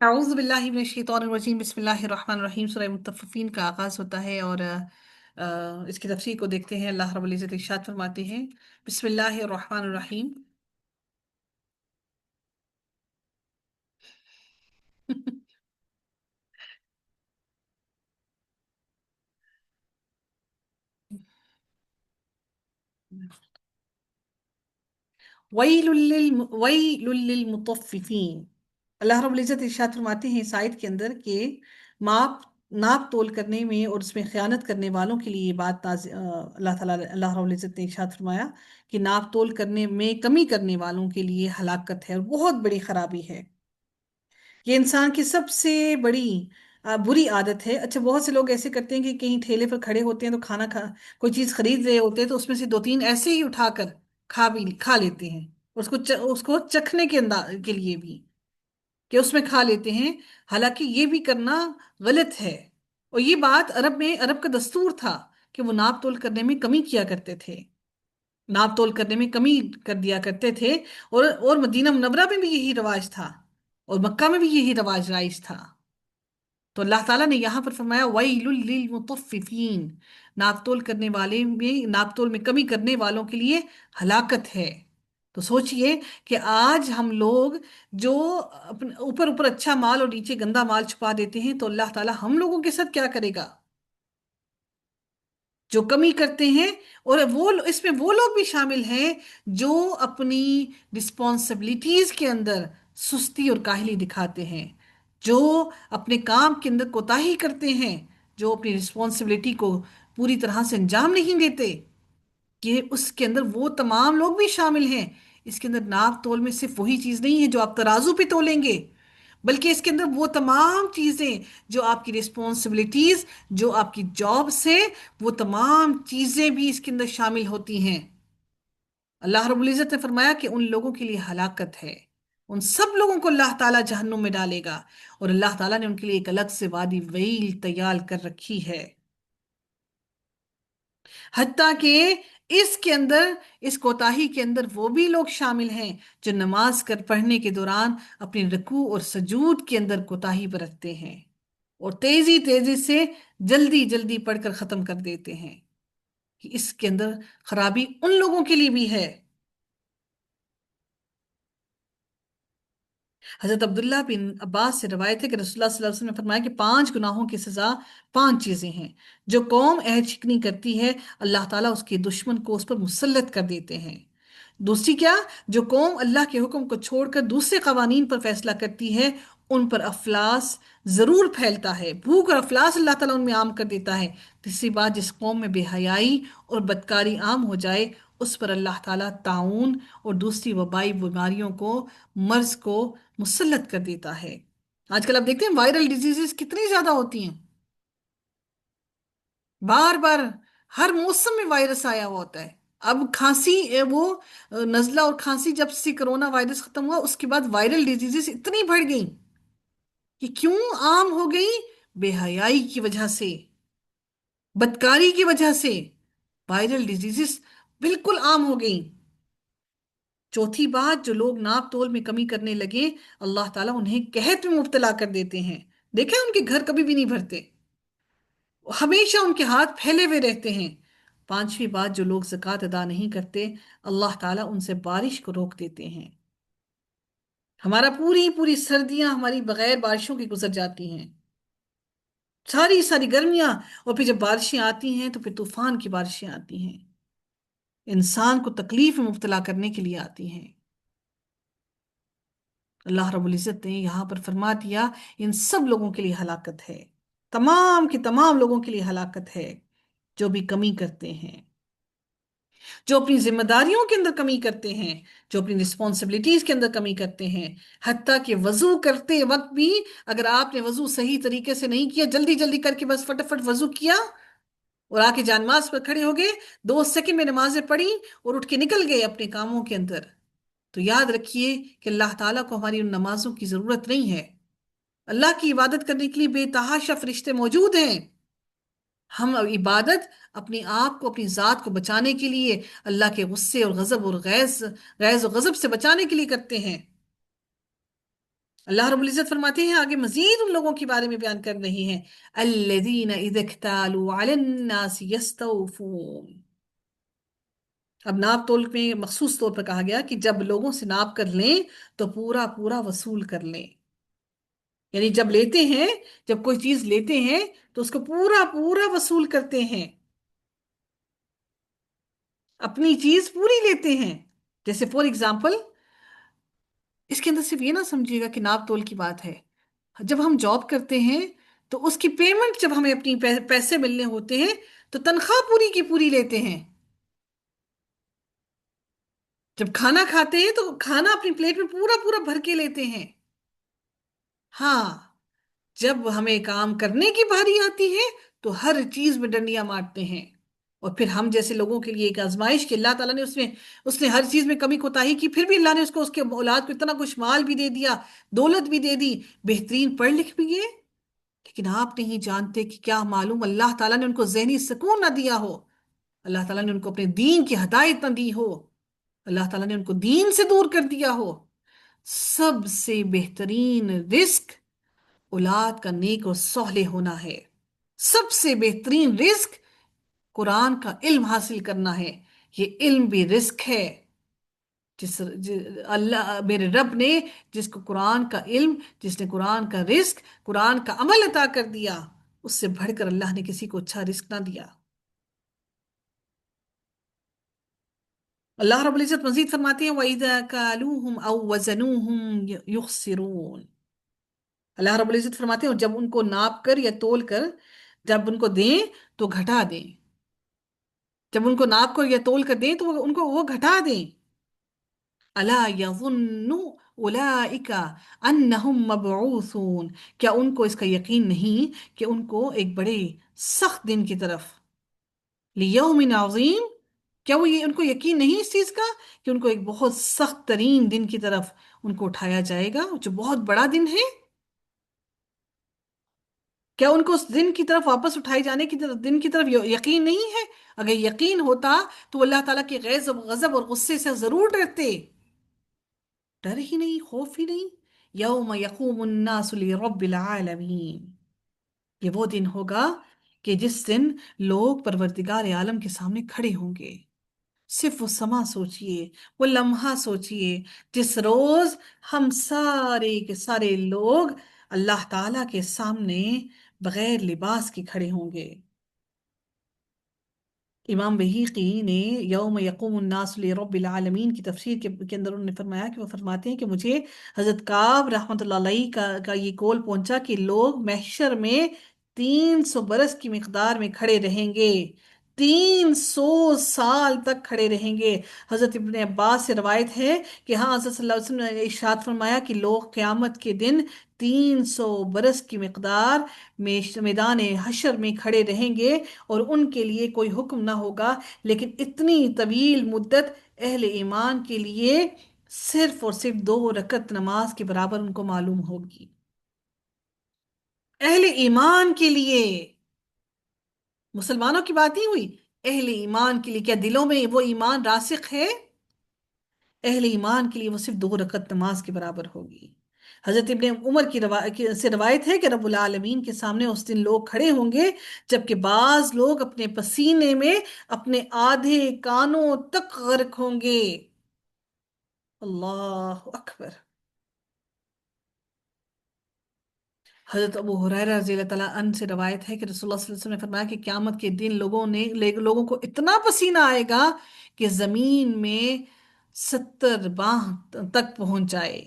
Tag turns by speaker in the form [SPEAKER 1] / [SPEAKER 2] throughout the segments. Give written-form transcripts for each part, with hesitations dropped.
[SPEAKER 1] अऊज़ु बिल्लाहि मिनश शैतानिर रजीम बिस्मिल्लाहिर रहमानिर रहीम। सूरह मुत्तफ़िफ़ीन का आगाज़ होता है और इसकी तफसीर को देखते हैं। अल्लाह रब्बुल इज़्ज़त इरशाद फरमाते हैं, बिस्मिल्लाहिर रहमानिर रहीम। वैलुल लिल मुतफ़्फ़िफ़ीन। अल्लाह रब्बुल इज़्ज़त इरशाद फरमाते हैं इस आयत के अंदर कि माप नाप तोल करने में और उसमें खयानत करने वालों के लिए ये बात अल्लाह रब्बुल इज़्ज़त ने इरशाद फरमाया कि नाप तोल करने में कमी करने वालों के लिए हलाकत है और बहुत बड़ी खराबी है। ये इंसान की सबसे बड़ी बुरी आदत है। अच्छा, बहुत से लोग ऐसे करते हैं कि कहीं ठेले पर खड़े होते हैं तो खाना खा कोई चीज खरीद रहे होते हैं तो उसमें से दो तीन ऐसे ही उठाकर खा लेते हैं। उसको चखने के अंदाज के लिए भी कि उसमें खा लेते हैं। हालांकि ये भी करना गलत है। और ये बात अरब का दस्तूर था कि वो नाप तोल करने में कमी किया करते थे। नाप तोल करने में कमी कर दिया करते थे। और मदीना मुनव्वरा में भी यही रवाज था और मक्का में भी यही रवाज राइज था। तो अल्लाह ताला ने यहाँ पर फरमाया वैलुल लिल मुतफ्फिफीन। नाप तोल में कमी करने वालों के लिए हलाकत है। तो सोचिए कि आज हम लोग जो अपने ऊपर ऊपर अच्छा माल और नीचे गंदा माल छुपा देते हैं, तो अल्लाह ताला हम लोगों के साथ क्या करेगा जो कमी करते हैं। और इसमें वो लोग भी शामिल हैं जो अपनी रिस्पॉन्सिबिलिटीज के अंदर सुस्ती और काहली दिखाते हैं, जो अपने काम के अंदर कोताही करते हैं, जो अपनी रिस्पॉन्सिबिलिटी को पूरी तरह से अंजाम नहीं देते। कि उसके अंदर वो तमाम लोग भी शामिल हैं। इसके अंदर नाप तोल में सिर्फ वही चीज नहीं है जो आप तराजू पे तोलेंगे, बल्कि इसके अंदर वो तमाम चीजें जो आपकी रिस्पॉन्सिबिलिटीज, जो आपकी जॉब्स हैं, वो तमाम चीजें भी इसके अंदर शामिल होती हैं। अल्लाह रब्बुल इज़्ज़त ने फरमाया कि उन लोगों के लिए हलाकत है। उन सब लोगों को अल्लाह ताला जहन्नुम में डालेगा और अल्लाह ताला ने उनके लिए एक अलग से वादी वईल तैयार कर रखी है। हत्ता कि इसके अंदर, इस कोताही के अंदर वो भी लोग शामिल हैं जो नमाज कर पढ़ने के दौरान अपने रुकू और सजूद के अंदर कोताही बरतते हैं और तेजी तेजी से जल्दी जल्दी पढ़कर खत्म कर देते हैं। कि इसके अंदर खराबी उन लोगों के लिए भी है। हजरत अब्दुल्ला बिन अब्बास से रवायत है कि रसूलुल्लाह सल्लल्लाहु अलैहि वसल्लम ने फरमाया कि पांच गुनाहों की सजा पांच चीजें हैं। जो कौम अहद चिकनी करती है, अल्लाह ताला उसके दुश्मन को उस पर मुसल्लत कर देते हैं। दूसरी क्या? जो कौम अल्लाह के हुक्म को छोड़कर दूसरे कवानीन पर फैसला करती है, उन पर अफलास जरूर फैलता है। भूख और अफलास अल्लाह ताला उनमें आम कर देता है। तीसरी बात, जिस कौम में बेहयाई और बदकारी आम हो जाए, उस पर अल्लाह ताला ताउन और दूसरी वबाई बीमारियों को, मर्ज को मुसल्लत कर देता है। आजकल आप देखते हैं वायरल डिजीजेस कितनी ज्यादा होती हैं। बार बार हर मौसम में वायरस आया हुआ होता है। अब खांसी नजला और खांसी, जब से कोरोना वायरस खत्म हुआ उसके बाद वायरल डिजीजेस इतनी बढ़ गई कि क्यों आम हो गई? बेहयाई की वजह से, बदकारी की वजह से वायरल डिजीजेस बिल्कुल आम हो गई। चौथी बात, जो लोग नाप तोल में कमी करने लगे, अल्लाह ताला उन्हें कहत में मुब्तला कर देते हैं। देखे उनके घर कभी भी नहीं भरते, हमेशा उनके हाथ फैले हुए रहते हैं। पांचवी बात, जो लोग ज़कात अदा नहीं करते, अल्लाह ताला उनसे बारिश को रोक देते हैं। हमारा पूरी पूरी सर्दियां हमारी बगैर बारिशों की गुजर जाती हैं, सारी सारी गर्मियां। और फिर जब बारिशें आती हैं तो फिर तूफान की बारिशें आती हैं, इंसान को तकलीफ में मुब्तला करने के लिए आती हैं। अल्लाह रब्बुल इज़्ज़त ने यहाँ पर फरमा दिया, इन सब लोगों के लिए हलाकत है। तमाम के तमाम लोगों के लिए हलाकत है जो भी कमी करते हैं, जो अपनी जिम्मेदारियों के अंदर कमी करते हैं, जो अपनी रिस्पॉन्सिबिलिटीज के अंदर कमी करते हैं। हत्ता कि वजू करते वक्त भी, अगर आपने वजू सही तरीके से नहीं किया, जल्दी जल्दी करके बस फटाफट वजू किया और आके जानमाज पर खड़े हो गए, 2 सेकंड में नमाजें पढ़ी और उठ के निकल गए अपने कामों के अंदर, तो याद रखिए कि अल्लाह ताला को हमारी उन नमाजों की जरूरत नहीं है। अल्लाह की इबादत करने के लिए बेतहाशा फरिश्ते मौजूद हैं। हम अब इबादत अपने आप को, अपनी जात को बचाने के लिए, अल्लाह के गुस्से और गजब और गैज गैज और गजब से बचाने के लिए करते हैं। अल्लाह रब्बुल इज्जत फरमाते हैं आगे, मजीद उन लोगों के बारे में बयान कर रही हैं, अल्लज़ीना इज़ा इक्तालू अलन्नासि यस्तौफून। अब नाप तोल में मखसूस तौर पर कहा गया कि जब लोगों से नाप कर लें तो पूरा पूरा वसूल कर लें। यानी जब लेते हैं, जब कोई चीज लेते हैं तो उसको पूरा पूरा वसूल करते हैं, अपनी चीज पूरी लेते हैं। जैसे फॉर एग्जाम्पल, इसके अंदर सिर्फ ये ना समझिएगा कि नाप तोल की बात है। जब हम जॉब करते हैं तो उसकी पेमेंट जब हमें अपनी पैसे मिलने होते हैं तो तनख्वाह पूरी की पूरी लेते हैं। जब खाना खाते हैं तो खाना अपनी प्लेट में पूरा पूरा भर के लेते हैं। हाँ, जब हमें काम करने की बारी आती है तो हर चीज में डंडियां मारते हैं। और फिर हम जैसे लोगों के लिए एक आजमाइश कि अल्लाह ताला ने उसमें उसने हर चीज में कमी कोताही की, फिर भी अल्लाह ने उसको उसके औलाद को इतना कुछ माल भी दे दिया, दौलत भी दे दी, बेहतरीन पढ़ लिख भी गए। लेकिन आप नहीं जानते कि क्या मालूम अल्लाह ताला ने उनको जहनी सुकून ना दिया हो, अल्लाह ताला ने उनको अपने दीन की हदायत ना दी हो, अल्लाह ताला ने उनको दीन से दूर कर दिया हो। सबसे बेहतरीन रिस्क औलाद का नेक और सौले होना है। सबसे बेहतरीन रिस्क कुरान का इल्म हासिल करना है। ये इल्म भी रिस्क है। अल्लाह मेरे रब ने जिसको कुरान का इल्म, जिसने कुरान का रिस्क, कुरान का अमल अता कर दिया, उससे बढ़कर अल्लाह ने किसी को अच्छा रिस्क ना दिया। अल्लाह रब्बुल इज्जत मजीद फरमाते हैं, वइज़ा कालूहुम औ वज़नूहुम युखसिरून। अल्लाह रब्बुल इज्जत फरमाते हैं, और जब उनको नाप कर या तोल कर जब उनको दें तो घटा दें। जब उनको नाप कर या तोल कर दें तो उनको वो घटा दें। अला यज़ुन्नु उलाइका अन्नहुम मबऊसून। क्या उनको इसका यकीन नहीं कि उनको एक बड़े सख्त दिन की तरफ, लियौमिन अज़ीम, क्या वो ये उनको यकीन नहीं इस चीज का कि उनको एक बहुत सख्त तरीन दिन की तरफ उनको उठाया जाएगा, जो बहुत बड़ा दिन है। क्या उनको उस दिन की तरफ वापस उठाए जाने की तरफ, दिन की तरफ यकीन नहीं है? अगर यकीन होता तो अल्लाह ताला के गैज़ गजब और गुस्से से जरूर डरते। डर ही नहीं, खौफ ही नहीं। यौम यकूमुन नासु लिरब्बिल आलमीन। ये वो दिन होगा कि जिस दिन लोग परवरदिगार आलम के सामने खड़े होंगे। सिर्फ वो समा सोचिए, वो लम्हा सोचिए, जिस रोज हम सारे के सारे लोग अल्लाह ताला के सामने बगैर लिबास के खड़े होंगे। इमाम बहीकी ने यौम यकूमुन नासु लिरब्बिल आलमीन की तफसीर के अंदर उन्होंने फरमाया कि वो फरमाते हैं कि मुझे हजरत काब रहमतुल्लाह अलैह का ये कौल पहुंचा कि लोग महशर में 300 बरस की मिकदार में खड़े रहेंगे, 300 साल तक खड़े रहेंगे। हजरत इब्ने अब्बास से रवायत है कि हाँ, हजरत सल्लल्लाहु अलैहि वसल्लम ने इरशाद फरमाया कि लोग क़यामत के दिन 300 बरस की मिकदार में मैदान हशर में खड़े रहेंगे और उनके लिए कोई हुक्म ना होगा, लेकिन इतनी तवील मुद्दत अहले ईमान के लिए सिर्फ और सिर्फ 2 रकत नमाज के बराबर उनको मालूम होगी। अहले ईमान के लिए, मुसलमानों की बात नहीं हुई, अहले ईमान के लिए। क्या दिलों में वो ईमान रासिख है? अहले ईमान के लिए वो सिर्फ 2 रकत नमाज के बराबर होगी। हजरत इब्ने उमर से रवायत है कि रब्बुल आलमीन के सामने उस दिन लोग खड़े होंगे जबकि बाज लोग अपने पसीने में अपने आधे कानों तक गर्क होंगे। अल्लाह अकबर। हजरत अबू हुरैरा रज़ी अल्लाह तआला अन्हु से रवायत है कि रसूलुल्लाह सल्लल्लाहु अलैहि वसल्लम ने फरमाया कि क़यामत के दिन लोगों को इतना पसीना आएगा कि जमीन में 70 बाह तक पहुंच जाए,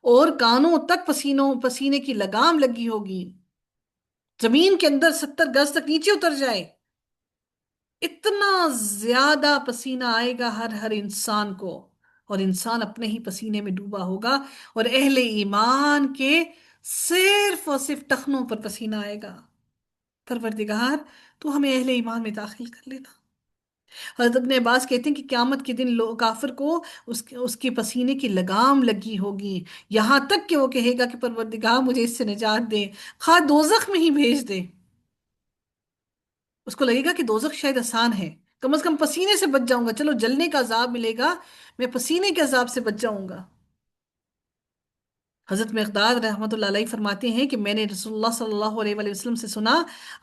[SPEAKER 1] और कानों तक पसीनों पसीने की लगाम लगी होगी, जमीन के अंदर 70 गज तक नीचे उतर जाए। इतना ज्यादा पसीना आएगा हर हर इंसान को, और इंसान अपने ही पसीने में डूबा होगा। और अहले ईमान के सिर्फ और सिर्फ टखनों पर पसीना आएगा। परवरदिगार, तू हमें अहले ईमान में दाखिल कर लेना। हजरत इब्ने अब्बास कहते हैं कि क़यामत के दिन काफिर को उसके पसीने की लगाम लगी होगी, यहां तक कि वो कहेगा कि परवरदिगार मुझे इससे निजात दे, खा दोजख में ही भेज दे। उसको लगेगा कि दोजख शायद आसान है, कम से कम पसीने से बच जाऊंगा, चलो जलने का अजाब मिलेगा, मैं पसीने के अजाब से बच जाऊंगा। حضرت مقداد رحمۃ اللہ علیہ فرماتے ہیں کہ میں نے رسول اللہ صلی اللہ علیہ وآلہ وسلم سے سنا،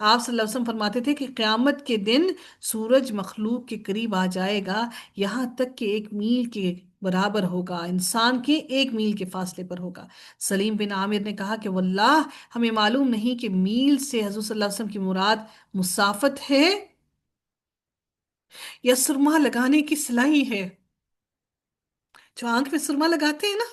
[SPEAKER 1] آپ صلی اللہ علیہ وسلم فرماتے تھے کہ قیامت کے دن سورج مخلوق کے قریب آ جائے گا، یہاں تک کہ 1 میل کے برابر ہوگا، انسان کے 1 میل کے فاصلے پر ہوگا۔ سلیم بن عامر نے کہا کہ واللہ ہمیں معلوم نہیں کہ میل سے حضور صلی اللہ علیہ وسلم کی مراد مسافت ہے یا سرما لگانے کی صلاحی ہے۔ جو آنکھ میں سرما لگاتے ہیں نا،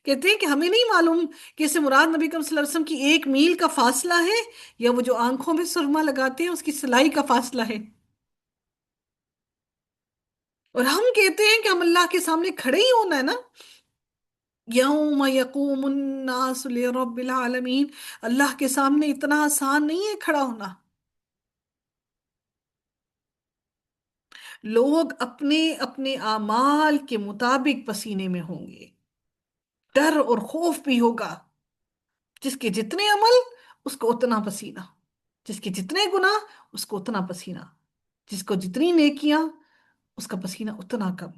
[SPEAKER 1] کہتے ہیں کہ ہمیں نہیں معلوم کہ اس سے مراد نبی کریم صلی اللہ علیہ وسلم کی 1 میل کا فاصلہ ہے یا وہ جو آنکھوں میں سرما لگاتے ہیں اس کی سلائی کا فاصلہ ہے۔ اور ہم کہتے ہیں کہ ہم اللہ کے سامنے کھڑے ہی ہونا ہے نا، یوم یقوم الناس لرب العالمین، اللہ کے سامنے اتنا آسان نہیں ہے کھڑا ہونا۔ لوگ اپنے اپنے اعمال کے مطابق پسینے میں ہوں گے، ڈر اور خوف بھی ہوگا، جس کے جتنے عمل اس کو اتنا پسینہ، جس کے جتنے گناہ اس کو اتنا پسینہ، جس کو جتنی نیکیاں اس کا پسینہ اتنا کم۔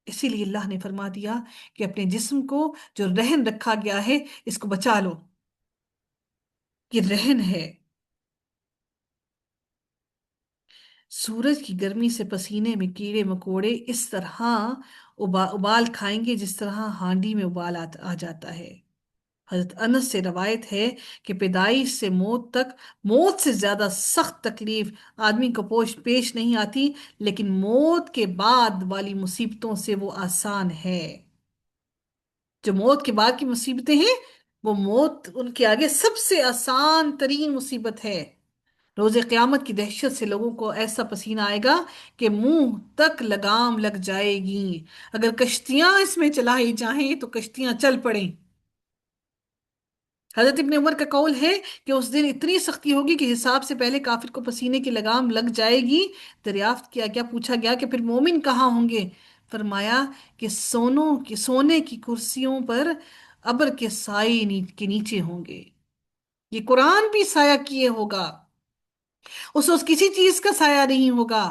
[SPEAKER 1] اسی لیے اللہ نے فرما دیا کہ اپنے جسم کو جو رہن رکھا گیا ہے اس کو بچا لو، یہ رہن ہے۔ سورج کی گرمی سے پسینے میں کیڑے مکوڑے اس طرح ابال کھائیں گے جس طرح ہانڈی میں ابال آ جاتا ہے۔ حضرت انس سے روایت ہے کہ پیدائش سے موت تک موت سے زیادہ سخت تکلیف آدمی کو پیش نہیں آتی، لیکن موت کے بعد والی مصیبتوں سے وہ آسان ہے۔ جو موت کے بعد کی مصیبتیں ہیں وہ موت ان کے آگے سب سے آسان ترین مصیبت ہے۔ روز قیامت کی دہشت سے لوگوں کو ایسا پسینہ آئے گا کہ منہ تک لگام لگ جائے گی، اگر کشتیاں اس میں چلائی جائیں تو کشتیاں چل پڑیں۔ حضرت ابن عمر کا قول ہے کہ اس دن اتنی سختی ہوگی کہ حساب سے پہلے کافر کو پسینے کی لگام لگ جائے گی۔ دریافت کیا گیا، پوچھا گیا کہ پھر مومن کہاں ہوں گے؟ فرمایا کہ سونے کی کرسیوں پر ابر کے سائے کے نیچے ہوں گے۔ یہ قرآن بھی سایہ کیے ہوگا، اس کسی چیز کا سایہ نہیں ہوگا۔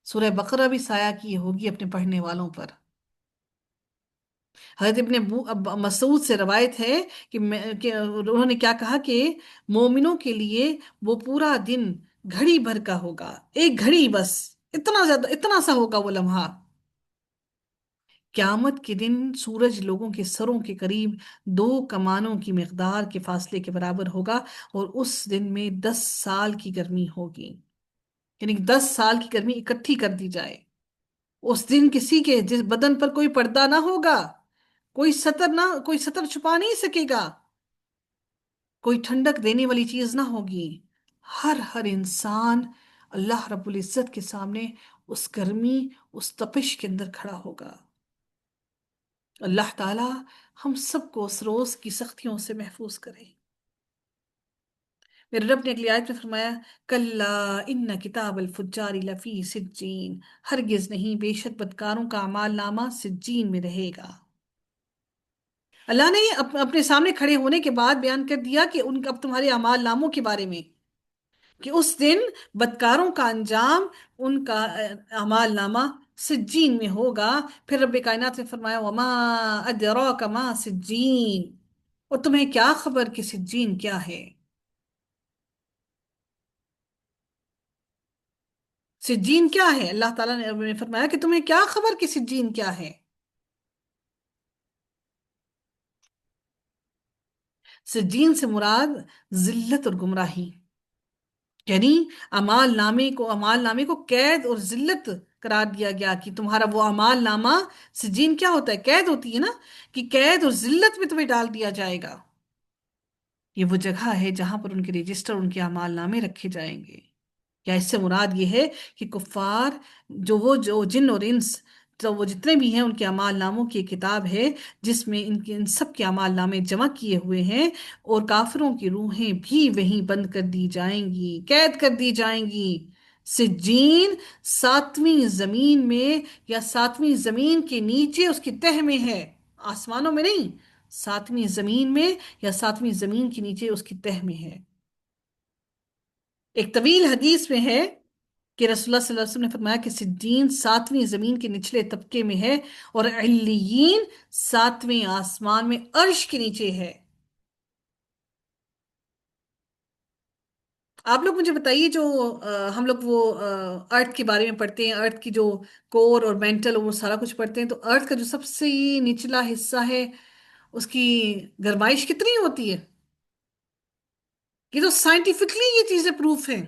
[SPEAKER 1] سورہ بقرہ بھی سایہ کیے ہوگی اپنے پڑھنے والوں پر۔ حضرت ابن مسعود سے روایت ہے کہ انہوں نے کیا کہا کہ مومنوں کے لیے وہ پورا دن گھڑی بھر کا ہوگا، ایک گھڑی بس، اتنا زیادہ، اتنا سا ہوگا وہ لمحہ۔ قیامت کے دن سورج لوگوں کے سروں کے قریب 2 کمانوں کی مقدار کے فاصلے کے برابر ہوگا، اور اس دن میں 10 سال کی گرمی ہوگی، یعنی 10 سال کی گرمی اکٹھی کر دی جائے۔ اس دن کسی کے جس بدن پر کوئی پردہ نہ ہوگا، کوئی ستر چھپا نہیں سکے گا، کوئی ٹھنڈک دینے والی چیز نہ ہوگی۔ ہر انسان اللہ رب العزت کے سامنے اس گرمی، اس تپش کے اندر کھڑا ہوگا۔ اللہ تعالی ہم سب کو اس روز کی سختیوں سے محفوظ کرے۔ میرے رب نے اگلی آیت میں فرمایا کلا ان کتاب الفجار لفی سجین، ہرگز نہیں، بے شک بدکاروں کا اعمال نامہ سجین میں رہے گا۔ اللہ نے اپنے سامنے کھڑے ہونے کے بعد بیان کر دیا کہ اب تمہارے اعمال ناموں کے بارے میں، کہ اس دن بدکاروں کا انجام، ان کا اعمال نامہ سجین میں ہوگا۔ پھر رب کائنات نے فرمایا وما ادراک ما سجین، اور تمہیں کیا خبر کہ سجین کیا ہے؟ سجین کیا ہے؟ اللہ تعالیٰ نے فرمایا کہ تمہیں کیا خبر کہ سجین کیا ہے؟ سجین سے مراد ذلت اور گمراہی، یعنی اعمال نامے کو قید اور ذلت قرار دیا گیا کہ تمہارا وہ اعمال نامہ، سجین کیا ہوتا ہے؟ قید ہوتی ہے نا، کہ قید اور ذلت میں تمہیں ڈال دیا جائے گا۔ یہ وہ جگہ ہے جہاں پر ان کے رجسٹر، ان کے اعمال نامے رکھے جائیں گے۔ یا اس سے مراد یہ ہے کہ کفار، جو جن اور انس، تو وہ جتنے بھی ہیں، ان کے اعمال ناموں کی ایک کتاب ہے جس میں ان سب کے اعمال نامے جمع کیے ہوئے ہیں، اور کافروں کی روحیں بھی وہیں بند کر دی جائیں گی، قید کر دی جائیں گی۔ سجین 7ویں زمین میں، یا 7ویں زمین کے نیچے اس کی تہ میں ہے، آسمانوں میں نہیں، 7ویں زمین میں یا 7ویں زمین کے نیچے اس کی تہ میں ہے۔ ایک طویل حدیث میں ہے کہ رسول اللہ صلی اللہ علیہ وسلم نے فرمایا کہ سجین ساتویں زمین کے نچلے طبقے میں ہے، اور علیین ساتویں آسمان میں عرش کے نیچے ہے۔ آپ لوگ مجھے بتائیے، جو ہم لوگ وہ ارتھ کے بارے میں پڑھتے ہیں، ارتھ کی جو کور اور مینٹل وہ سارا کچھ پڑھتے ہیں، تو ارتھ کا جو سب سے نچلا حصہ ہے اس کی گرمائش کتنی ہوتی ہے؟ یہ تو سائنٹیفکلی یہ چیزیں پروف ہیں۔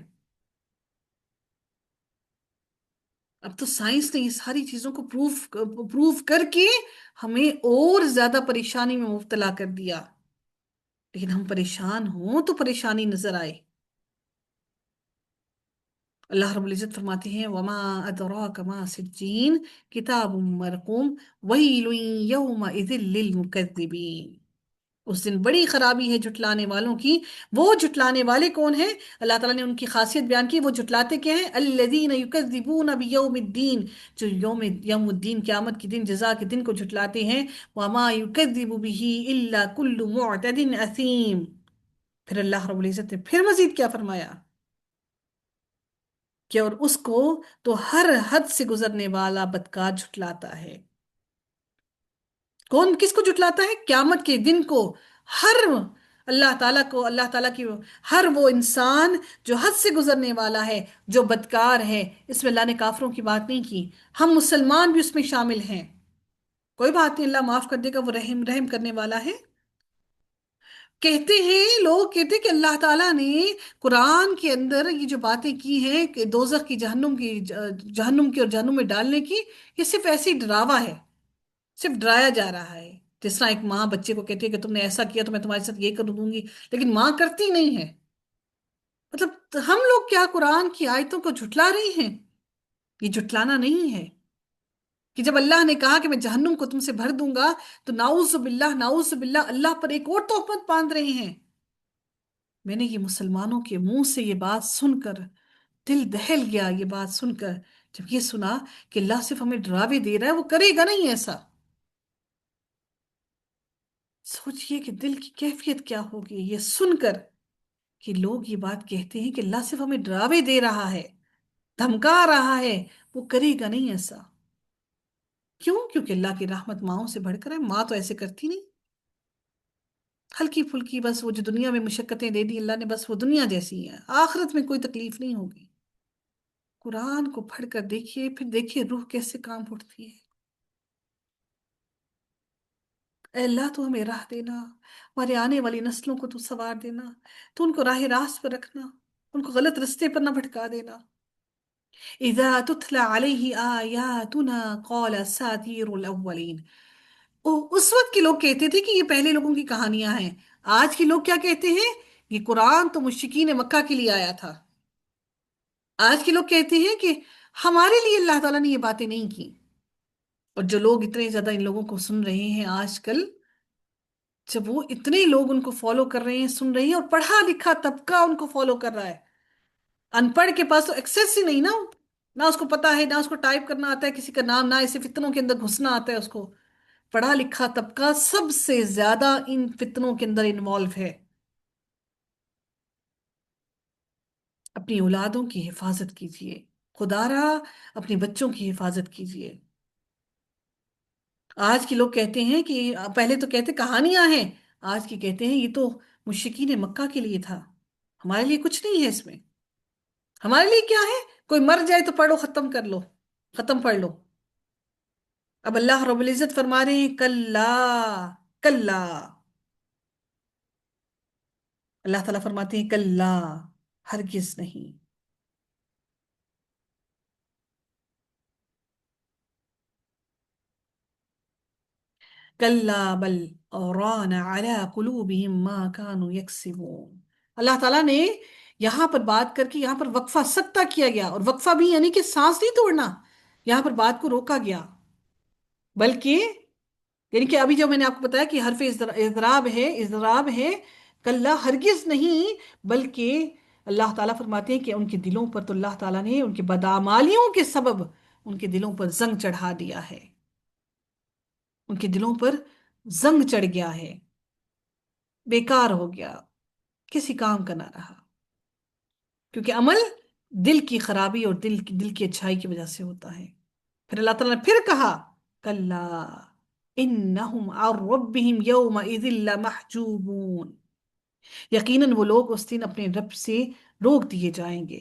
[SPEAKER 1] اب تو سائنس نے یہ ساری چیزوں کو پروف کر کے ہمیں اور زیادہ پریشانی میں مبتلا کر دیا، لیکن ہم پریشان ہوں تو پریشانی نظر آئے۔ اللہ رب العزت فرماتے ہیں وما ادراک ما سجین کتاب مرقوم ویل یومئذ للمکذبین۔ اس دن بڑی خرابی ہے جھٹلانے والوں کی۔ وہ جھٹلانے والے کون ہیں؟ اللہ تعالیٰ نے ان کی خاصیت بیان کی، وہ جھٹلاتے کیا ہیں؟ الذین یکذبون بیوم الدین، جو یوم الدین قیامت کے دن، جزا کے دن کو جھٹلاتے ہیں۔ وما یکذب بہ الا کل معتد اثیم۔ پھر اللہ رب العزت نے پھر مزید کیا فرمایا کہ اور اس کو تو ہر حد سے گزرنے والا بدکار جھٹلاتا ہے۔ کون کس کو جھٹلاتا ہے؟ قیامت کے دن کو، ہر اللہ تعالیٰ کو، اللہ تعالیٰ کی ہر وہ انسان جو حد سے گزرنے والا ہے، جو بدکار ہے۔ اس میں اللہ نے کافروں کی بات نہیں کی، ہم مسلمان بھی اس میں شامل ہیں۔ کوئی بات نہیں، اللہ معاف کر دے گا، وہ رحم رحم کرنے والا ہے۔ کہتے ہیں لوگ، کہتے ہیں کہ اللہ تعالیٰ نے قرآن کے اندر یہ جو باتیں کی ہیں کہ دوزخ کی، جہنم کی اور جہنم میں ڈالنے کی، یہ صرف ایسی ڈراوا ہے، صرف ڈرایا جا رہا ہے۔ جس طرح ایک ماں بچے کو کہتی ہے کہ تم نے ایسا کیا تو میں تمہارے ساتھ یہ کر دوں گی، لیکن ماں کرتی نہیں ہے۔ مطلب ہم لوگ کیا قرآن کی آیتوں کو جھٹلا رہے ہیں؟ یہ جھٹلانا نہیں ہے کہ جب اللہ نے کہا کہ میں جہنم کو تم سے بھر دوں گا، تو نعوذ باللہ، نعوذ باللہ، اللہ پر ایک اور تہمت باندھ رہے ہیں۔ میں نے یہ مسلمانوں کے منہ سے یہ بات سن کر دل دہل گیا، یہ بات سن کر جب یہ سنا کہ اللہ صرف ہمیں ڈراوے دے رہا ہے، وہ کرے گا نہیں ایسا۔ سوچئے کہ دل کی کیفیت کیا ہوگی یہ سن کر کہ لوگ یہ بات کہتے ہیں کہ اللہ صرف ہمیں ڈراوے دے رہا ہے، دھمکا رہا ہے، وہ کرے گا نہیں ایسا۔ کیوں؟ کیونکہ اللہ کی رحمت ماؤں سے بڑھ کر ہے، ماں تو ایسے کرتی نہیں۔ ہلکی پھلکی بس وہ جو دنیا میں مشقتیں دے دی اللہ نے، بس وہ دنیا جیسی ہیں، آخرت میں کوئی تکلیف نہیں ہوگی۔ قرآن کو پڑھ کر دیکھیے، پھر دیکھیے روح کیسے کام اٹھتی ہے۔ اے اللہ تو ہمیں راہ دینا، ہمارے آنے والی نسلوں کو تو سوار دینا، تو ان کو راہ راست پر رکھنا، ان کو غلط رستے پر نہ بھٹکا دینا۔ اذا تتلى عليه آیاتنا قال اساطیر الاولین۔ اس وقت کے لوگ کہتے تھے کہ یہ پہلے لوگوں کی کہانیاں ہیں۔ آج کے لوگ کیا کہتے ہیں؟ یہ قرآن تو مشرکین مکہ کے لیے آیا تھا۔ آج کے لوگ کہتے ہیں کہ ہمارے لیے اللہ تعالیٰ نے یہ باتیں نہیں کی۔ اور جو لوگ اتنے زیادہ ان لوگوں کو سن رہے ہیں آج کل، جب وہ اتنے لوگ ان کو فالو کر رہے ہیں، سن رہے ہیں، اور پڑھا لکھا طبقہ ان کو فالو کر رہا ہے، ان پڑھ کے پاس تو ایکسیس ہی نہیں نا، نہ اس کو پتا ہے، نہ اس کو ٹائپ کرنا آتا ہے کسی کا نام، نہ اسے فتنوں کے اندر گھسنا آتا ہے اس کو۔ پڑھا لکھا طبقہ سب سے زیادہ ان فتنوں کے اندر انوالو ہے۔ اپنی اولادوں کی حفاظت کیجیے، خدا رہا اپنے بچوں کی حفاظت کیجیے۔ آج کے لوگ کہتے ہیں کہ پہلے تو کہتے کہانیاں ہیں، آج کی کہتے ہیں یہ تو مشرکین مکہ کے لیے تھا، ہمارے لیے کچھ نہیں ہے اس میں۔ ہمارے لیے کیا ہے؟ کوئی مر جائے تو پڑھو، ختم کر لو، ختم پڑھ لو۔ اب اللہ رب العزت فرما رہے ہیں کلا، کلا، اللہ تعالیٰ فرماتے ہیں کلا، ہرگز نہیں۔ کلا بل ران علی قلوبہم ما کانوا یکسبون۔ اللہ تعالیٰ نے یہاں پر بات کر کے یہاں پر وقفہ سکتہ کیا گیا، اور وقفہ بھی یعنی کہ سانس نہیں توڑنا، یہاں پر بات کو روکا گیا، بلکہ یعنی کہ ابھی جو میں نے آپ کو بتایا کہ حرف اضراب ہے، اضراب ہے، کلا ہرگز نہیں، بلکہ اللہ تعالیٰ فرماتے ہیں کہ ان کے دلوں پر تو اللہ تعالیٰ نے ان کے بدعمالیوں کے سبب ان کے دلوں پر زنگ چڑھا دیا ہے، ان کے دلوں پر زنگ چڑھ گیا ہے، بیکار ہو گیا، کسی کام کا نہ رہا، کیونکہ عمل دل کی خرابی اور دل کی اچھائی کی وجہ سے ہوتا ہے۔ پھر اللہ تعالیٰ نے پھر کہا کلا انہم عن ربہم یومئذ لمحجوبون، یقیناً وہ لوگ اس دن اپنے رب سے روک دیے جائیں گے۔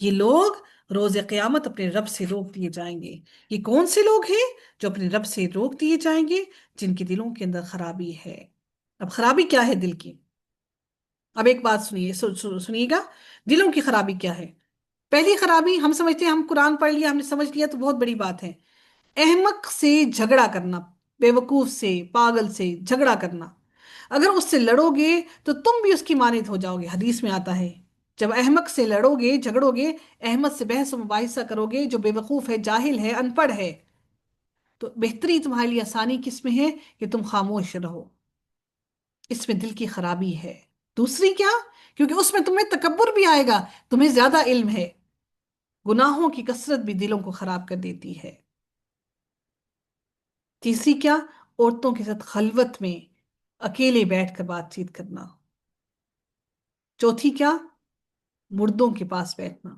[SPEAKER 1] یہ لوگ روز قیامت اپنے رب سے روک دیے جائیں گے۔ یہ کون سے لوگ ہیں جو اپنے رب سے روک دیے جائیں گے؟ جن کے دلوں کے اندر خرابی ہے۔ اب خرابی کیا ہے دل کی؟ اب ایک بات سنیے، سنیے گا، دلوں کی خرابی کیا ہے؟ پہلی خرابی، ہم سمجھتے ہیں ہم قرآن پڑھ لیا، ہم نے سمجھ لیا تو بہت بڑی بات ہے۔ احمق سے جھگڑا کرنا، بے وقوف سے، پاگل سے جھگڑا کرنا۔ اگر اس سے لڑو گے تو تم بھی اس کی مانند ہو جاؤ گے، حدیث میں آتا ہے۔ جب احمق سے لڑو گے، جھگڑو گے، احمد سے بحث و مباحثہ کرو گے جو بے وقوف ہے، جاہل ہے، ان پڑھ ہے، تو بہتری تمہارے لیے آسانی کس میں ہے کہ تم خاموش رہو۔ اس میں دل کی خرابی ہے۔ دوسری کیا؟ کیونکہ اس میں تمہیں تکبر بھی آئے گا، تمہیں زیادہ علم ہے۔ گناہوں کی کثرت بھی دلوں کو خراب کر دیتی ہے۔ تیسری کیا؟ عورتوں کے ساتھ خلوت میں اکیلے بیٹھ کر بات چیت کرنا۔ چوتھی کیا؟ مردوں کے پاس بیٹھنا۔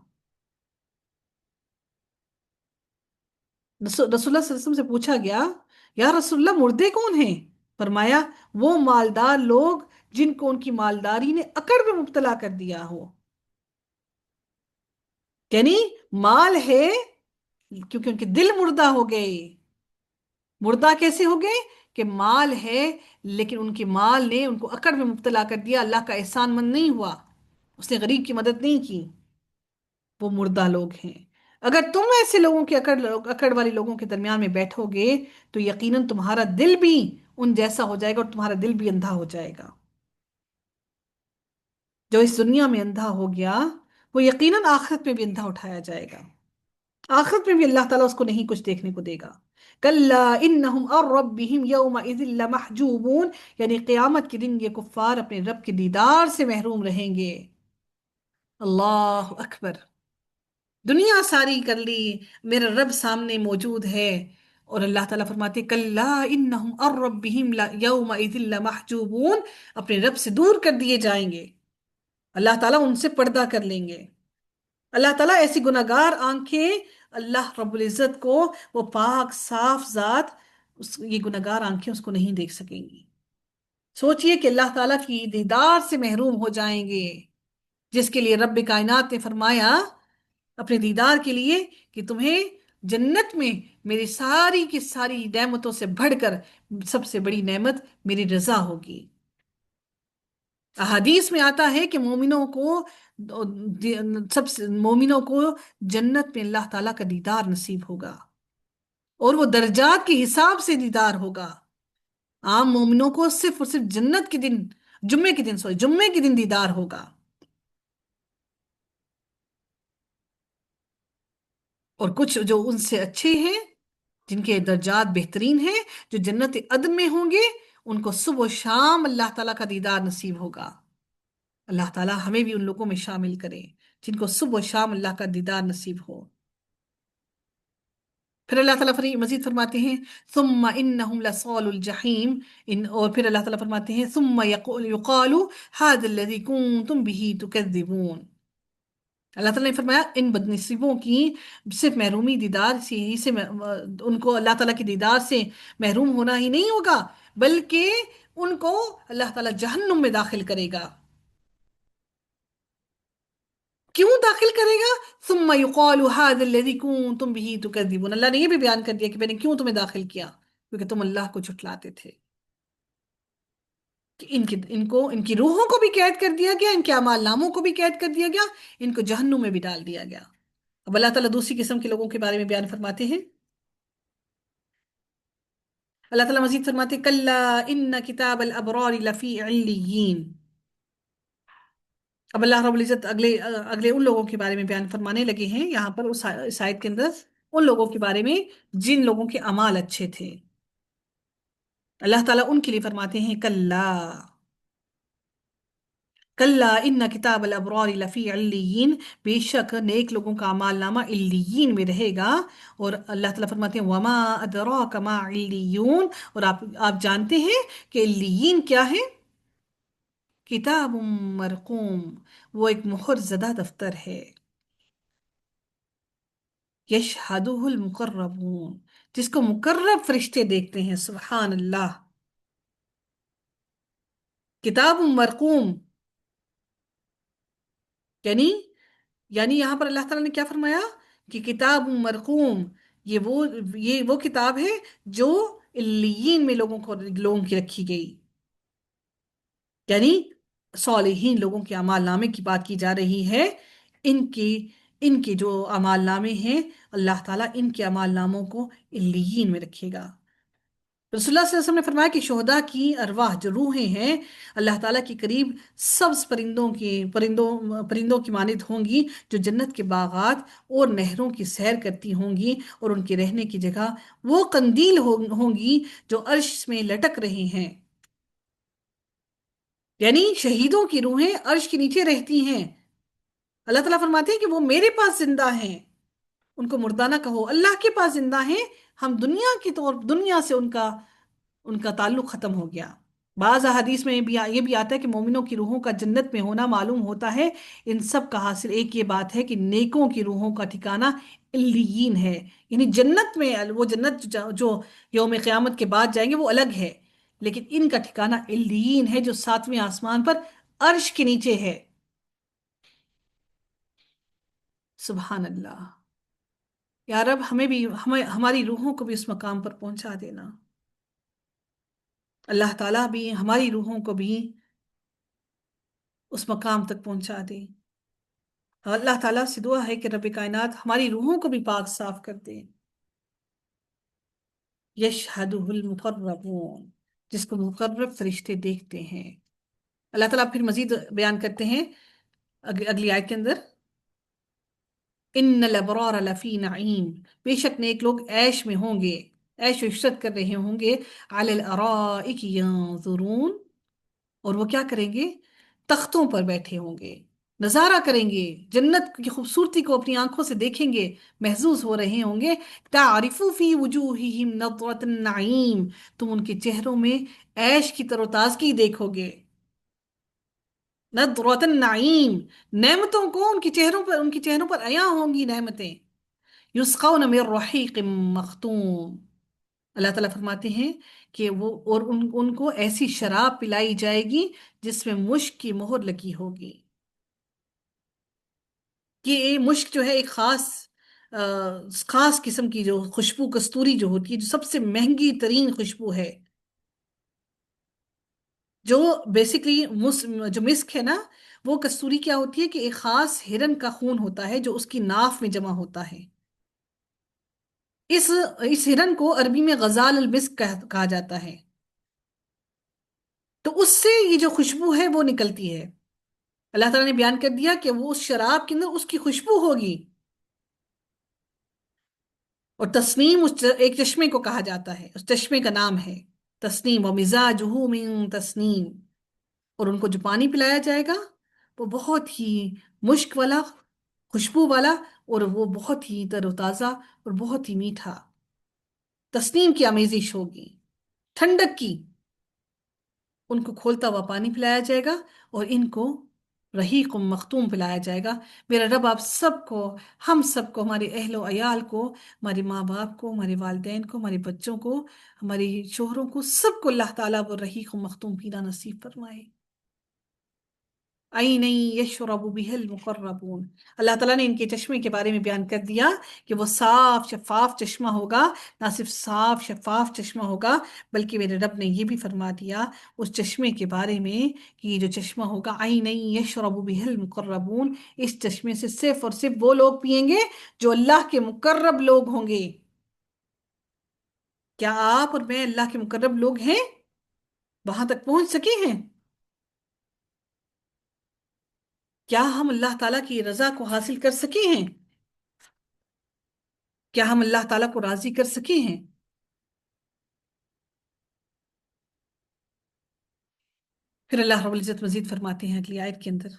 [SPEAKER 1] رسول اللہ صلی اللہ علیہ وسلم سے پوچھا گیا یا رسول اللہ مردے کون ہیں؟ فرمایا وہ مالدار لوگ جن کو ان کی مالداری نے اکڑ میں مبتلا کر دیا ہو۔ یعنی مال ہے کیونکہ ان کے دل مردہ ہو گئے۔ مردہ کیسے ہو گئے؟ کہ مال ہے لیکن ان کے مال نے ان کو اکڑ میں مبتلا کر دیا، اللہ کا احسان مند نہیں ہوا، اس نے غریب کی مدد نہیں کی، وہ مردہ لوگ ہیں۔ اگر تم ایسے لوگوں کے اکڑ والے لوگوں کے درمیان میں بیٹھو گے تو یقیناً تمہارا دل بھی ان جیسا ہو جائے گا اور تمہارا دل بھی اندھا ہو جائے گا۔ جو اس دنیا میں اندھا ہو گیا وہ یقیناً آخرت میں بھی اندھا اٹھایا جائے گا، آخرت میں بھی اللہ تعالیٰ اس کو نہیں کچھ دیکھنے کو دے گا۔ کلا انہم عن ربہم یومئذ لمحجوبون، یعنی قیامت کے دن یہ کفار اپنے رب کے دیدار سے محروم رہیں گے۔ اللہ اکبر! دنیا ساری کر لی، میرا رب سامنے موجود ہے، اور اللہ تعالیٰ فرماتے کلا انہم عن ربہم یومئذ لمحجوبون، اپنے رب سے دور کر دیے جائیں گے، اللہ تعالیٰ ان سے پردہ کر لیں گے۔ اللہ تعالیٰ ایسی گناہگار آنکھیں، اللہ رب العزت کو، وہ پاک صاف ذات، یہ گناہگار آنکھیں اس کو نہیں دیکھ سکیں گی۔ سوچئے کہ اللہ تعالیٰ کی دیدار سے محروم ہو جائیں گے، جس کے لیے رب کائنات نے فرمایا اپنے دیدار کے لیے کہ تمہیں جنت میں میری ساری کی ساری نعمتوں سے بڑھ کر سب سے بڑی نعمت میری رضا ہوگی۔ احادیث میں آتا ہے کہ مومنوں کو جنت میں اللہ تعالیٰ کا دیدار نصیب ہوگا، اور وہ درجات کے حساب سے دیدار ہوگا۔ عام مومنوں کو صرف اور صرف جنت کے دن، جمعے کے دن دیدار ہوگا، اور کچھ جو ان سے اچھے ہیں، جن کے درجات بہترین ہیں، جو جنت عدن میں ہوں گے، ان کو صبح و شام اللہ تعالیٰ کا دیدار نصیب ہوگا۔ اللہ تعالیٰ ہمیں بھی ان لوگوں میں شامل کرے جن کو صبح و شام اللہ کا دیدار نصیب ہو۔ پھر اللہ تعالیٰ مزید فرماتے ہیں ثم انہم لصال الجحیم، اور پھر اللہ تعالیٰ فرماتے ہیں ثم یقال ھذا الذی کنتم بہ تکذبون۔ اللہ تعالیٰ نے فرمایا ان بدنصیبوں کی صرف محرومی دیدار سے ان کو اللہ تعالیٰ کی دیدار سے محروم ہونا ہی نہیں ہوگا، بلکہ ان کو اللہ تعالیٰ جہنم میں داخل کرے گا۔ کیوں داخل کرے گا؟ ثم یقال ھذا الذی کنتم بہ تکذبون، اللہ نے یہ بھی بیان کر دیا کہ میں نے کیوں تمہیں داخل کیا، کیونکہ تم اللہ کو جھٹلاتے تھے۔ کہ ان کی روحوں کو بھی قید کر دیا گیا، ان کے اعمال ناموں کو بھی قید کر دیا گیا، ان کو جہنم میں بھی ڈال دیا گیا۔ اب اللہ تعالیٰ دوسری قسم کے لوگوں کے بارے میں بیان فرماتے ہیں۔ اللہ تعالیٰ مزید فرماتے کلا ان کتاب الابرار لفی علیین۔ اب اللہ رب العزت اگلے ان لوگوں کے بارے میں بیان فرمانے لگے ہیں یہاں پر اس آیت کے اندر، ان لوگوں کے بارے میں جن لوگوں کے اعمال اچھے تھے۔ اللہ تعالیٰ ان کے لیے فرماتے ہیں کلا کلا ان کتاب الابرار لفی علیین، بے شک نیک لوگوں کا اعمال نامہ علیین میں رہے گا۔ اور اللہ تعالیٰ فرماتے ہیں وما ادراک ما علیون، اور آپ جانتے ہیں کہ علیین کیا ہے؟ کتاب مرقوم، وہ ایک مہر زدہ دفتر ہے۔ यशहदुहुल मुकर्रबून, जिसको मुकर्रब फरिश्ते देखते हैं, सुबहान अल्लाह। किताब मरकूम, यानी यानी यहां पर अल्लाह ताला ने क्या फरमाया कि किताब मरकूम, ये वो ये वो किताब है जो इल्लीयीन में लोगों की रखी गई, यानी सॉलिहीन लोगों के अमाल नामे की बात की जा रही है। इनकी इनके जो अमाल नामे हैं, अल्लाह ताला इनके अमाल नामों को इल्लीयीन में रखेगा। रसूलुल्लाह सल्लल्लाहु अलैहि वसल्लम ने फरमाया कि शोहदा की अरवाह जो रूहें हैं, अल्लाह ताला के करीब सब्ज परिंदों की मानिद होंगी, जो जन्नत के बागात और नहरों की सैर करती होंगी, और उनके रहने की जगह वो कंदील होंगी जो अर्श में लटक रहे हैं। यानी शहीदों की रूहें अर्श के नीचे रहती हैं। अल्लाह ताला फरमाते हैं कि वो मेरे पास जिंदा हैं, उनको मुर्दा ना कहो, अल्लाह के पास जिंदा हैं। हम दुनिया से उनका उनका ताल्लुक खत्म हो गया। बाज हदीस में ये भी आता है कि मोमिनों की रूहों का जन्नत में होना मालूम होता है। इन सब का हासिल एक ये बात है कि नेकों की रूहों का ठिकाना इल्लीयीन है, यानी जन्नत में। वो जन्नत जो यौम क़यामत के बाद जाएंगे वो अलग है, लेकिन इनका ठिकाना इल्लीयीन है, जो सातवें आसमान पर अर्श के नीचे है। सुभान अल्लाह। यार अब हमें हमारी रूहों को भी उस मकाम पर पहुंचा देना। अल्लाह ताला भी हमारी रूहों को भी उस मकाम तक पहुंचा दे। अल्लाह ताला से दुआ है कि रब कायनात हमारी रूहों को भी पाक साफ कर दे। यशहदुहुल मुकर्रबून, जिसको मुकर्रब फरिश्ते देखते हैं। अल्लाह ताला फिर मजीद बयान करते हैं अगली आयत के अंदर, इन्नल अबरार लफी नईम, बेशक नेक लोग ऐश में होंगे, ऐश व इशरत कर रहे होंगे, अलल अराइक यंजुरून, और वो क्या करेंगे, तख्तों पर बैठे होंगे, नजारा करेंगे, जन्नत की खूबसूरती को अपनी आंखों से देखेंगे, महसूस हो रहे होंगे। तारिफु फी वुजूहिहिम नज़रतन नईम, तुम उनके चेहरों में ऐश की तरोताजगी देखोगे। नज़रतन नईम, नेमतों को उनके चेहरों पर अया होंगी नेमतें। युस्क़ौन मिन रहीक़िम मख़तूम, अल्लाह ताला फरमाते हैं कि वो और उनको ऐसी शराब पिलाई जाएगी जिसमें मुश्क की मोहर लगी होगी। कि ये मुश्क जो है एक अ, खास किस्म की जो खुशबू कस्तूरी जो होती है, जो सबसे महंगी तरीन खुशबू है, जो बेसिकली जो मिस्क है ना, वो कस्तूरी क्या होती है कि एक खास हिरन का खून होता है जो उसकी नाफ में जमा होता है। इस इस हिरन को अरबी में गजाल अल मिस्क कहा जाता है। तो उससे ये जो खुशबू है वो निकलती है। अल्लाह ताला ने बयान कर दिया कि वो उस शराब के अंदर उसकी खुशबू होगी। और तस्नीम एक चश्मे को कहा जाता है, उस चश्मे का नाम है तस्नीम, व मिजाजुहु मिन तस्नीम। और उनको जो पानी पिलाया जाएगा वो बहुत ही मुश्क वाला, खुशबू वाला, और वो बहुत ही तरोताजा और बहुत ही मीठा, तस्नीम की आमेजिश होगी, ठंडक की। उनको खोलता हुआ पानी पिलाया जाएगा, और इनको रहीक मखतूम पिलाया जाएगा। मेरा रब आप सबको, हम सबको, हमारे अहलो अयाल को, हमारे माँ बाप को, हमारे वालिदैन को, हमारे बच्चों को, हमारे शोहरों को, सबको अल्लाह ताला वो रहीक मखतूम पीना नसीब फरमाए। आई नहीं यशरबु बिहिल मुकर्रबून, अल्लाह ताला ने इनके चश्मे के बारे में बयान कर दिया कि वो साफ शफाफ चश्मा होगा। ना सिर्फ साफ शफाफ चश्मा होगा, बल्कि मेरे रब ने ये भी फरमा दिया उस चश्मे के बारे में कि ये जो चश्मा होगा, आई नहीं यशरबु बिहिल मुकर्रबून, इस चश्मे से सिर्फ और सिर्फ वो लोग पिएंगे जो अल्लाह के मुकर्रब लोग होंगे। क्या आप और मैं अल्लाह के मुकर्रब लोग हैं? वहां तक पहुंच सके हैं? क्या हम अल्लाह ताला की रजा को हासिल कर सके हैं? क्या हम अल्लाह ताला को राजी कर सके हैं? फिर अल्लाह रब्बुल इज्जत मजीद फरमाते हैं अगली आयत के अंदर,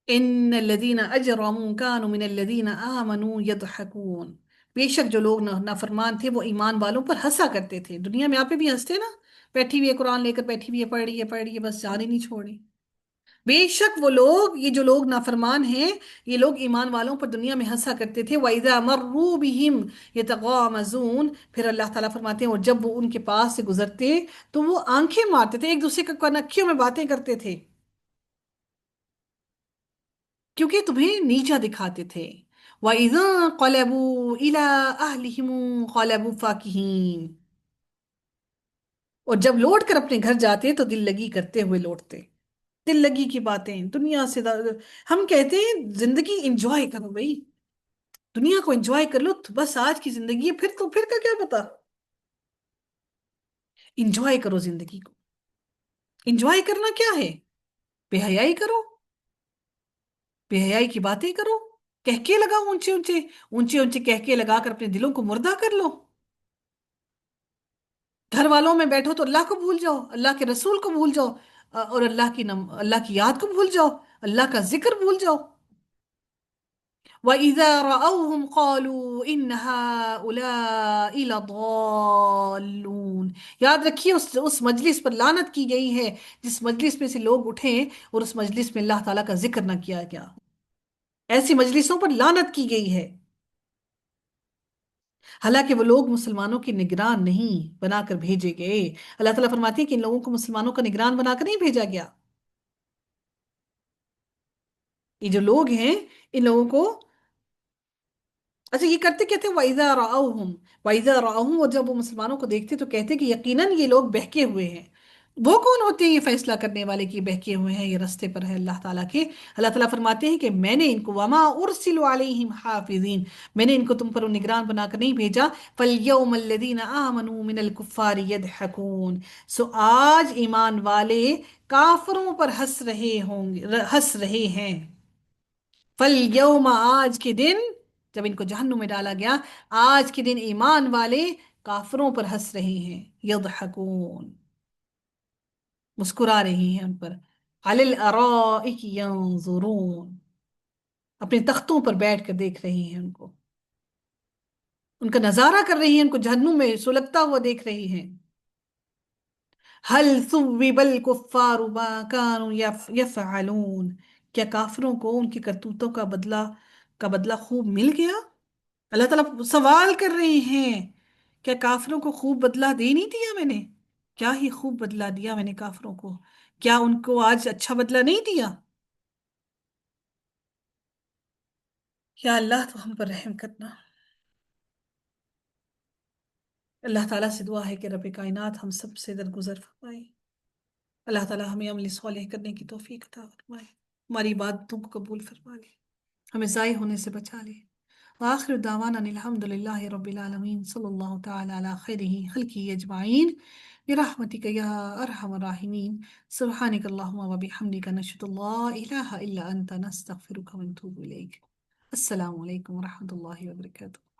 [SPEAKER 1] इन लदीना अजरमू कानू मिन लदीना आमनू यदहकून, बेशक जो लोग नाफरमान थे वो ईमान वालों पर हंसा करते थे। दुनिया में आप भी हंसते ना, बैठी हुई है कुरान लेकर, बैठी हुई है, पढ़ रही है, बस जान ही नहीं छोड़ रही। बेशक वो लोग, ये जो लोग नाफरमान हैं, ये लोग ईमान वालों पर दुनिया में हंसा करते थे। वाइदा मर्रू बिहिम यतगामजून, फिर अल्लाह ताला फरमाते हैं और जब वो उनके पास से गुजरते तो वो आंखें मारते थे, एक दूसरे के कनखियों में बातें करते थे, क्योंकि तुम्हें नीचा दिखाते थे। वाइदा क़लबू इला अहलिहिम क़लबू फाकिहीन, और जब लौट कर अपने घर जाते तो दिल लगी करते हुए लौटते। दिल लगी की बातें दुनिया से हम कहते हैं जिंदगी एंजॉय करो भाई, दुनिया को एंजॉय कर लो, तो बस आज की जिंदगी है, फिर तो फिर का क्या पता। एंजॉय करो जिंदगी को। एंजॉय करना क्या है? बेहयाई करो, बेहयाई की बातें करो, कहके लगाओ ऊंचे ऊंचे, ऊंचे ऊंचे कहके लगाकर अपने दिलों को मुर्दा कर लो। घर वालों में बैठो तो अल्लाह को भूल जाओ, अल्लाह के रसूल को भूल जाओ, और अल्लाह की याद को भूल जाओ, अल्लाह का जिक्र भूल जाओ। وإذا رأوهم قالوا إن هؤلاء لضالون। याद रखिए उस मजलिस पर लानत की गई है जिस मजलिस में से लोग उठे और उस मजलिस में अल्लाह ताला का जिक्र ना किया गया। ऐसी मजलिसों पर लानत की गई है। हालांकि वो लोग मुसलमानों की निगरान नहीं बनाकर भेजे गए। अल्लाह ताला फरमाती है कि इन लोगों को मुसलमानों का निगरान बनाकर नहीं भेजा गया। ये जो लोग हैं, इन लोगों को, अच्छा ये करते क्या थे, वाइजा राहुम, और जब वो मुसलमानों को देखते तो कहते कि यकीनन ये लोग बहके हुए हैं। वो कौन होते हैं ये फैसला करने वाले कि बहके हुए हैं, ये रास्ते पर है अल्लाह ताला के? अल्लाह ताला फरमाते हैं कि मैंने इनको वमा उरसिलु अलैहिम हाफिजीन, मैंने इनको तुम पर निगरान बनाकर नहीं भेजा। फलयौमल्लज़ीना आमनू मिनल कुफ्फारी यदहकून, सो आज ईमान वाले काफरों पर हंस रहे होंगे, हंस रहे हैं। फल यौम, आज के दिन, जब इनको जहन्नुम में डाला गया, आज के दिन ईमान वाले काफरों पर हंस रहे हैं। यदहकून, मुस्कुरा रही हैं उन पर। अलिल अराइक यंजुरून, अपने तख्तों पर बैठ कर देख रही हैं उनको, उनका नजारा कर रही हैं, उनको जहन्नुम में सुलगता हुआ देख रही हैं। हल सुव्विबल कुफ्फारु मा कानू यफअलून, क्या काफिरों को उनकी करतूतों का बदला खूब मिल गया? अल्लाह ताला सवाल कर रहे हैं, क्या काफिरों को खूब बदला दे नहीं दिया मैंने? क्या ही खूब बदला दिया मैंने काफिरों को, क्या उनको आज अच्छा बदला नहीं दिया? या अल्लाह तो हम पर रहम करना। अल्लाह ताला से दुआ है कि रब कायनात हम सब से दरगुजर फरमाए। अल्लाह ताला हमें अमल सॉलिह करने की तौफीक अता फरमाए, हमारी इबादतों को कबूल फरमा ले, हमें ज़ाय होने से बचा ले। आखिर दावाना अल्हम्दुलिल्लाहि रब्बिल आलमीन, सल्लल्लाहु तआला अला खैरिही खल्क़िही अजमाइन, बिरहमतिका या अरहमर राहिमीन। सुब्हानक अल्लाहुम्मा व बिहम्दिका, नशहदु अल्ला इलाहा इल्ला अंता, नस्तगफिरुका व नतूबु इलैक। अस्सलामु अलैकुम व रहमतुल्लाहि व बरकातुहू।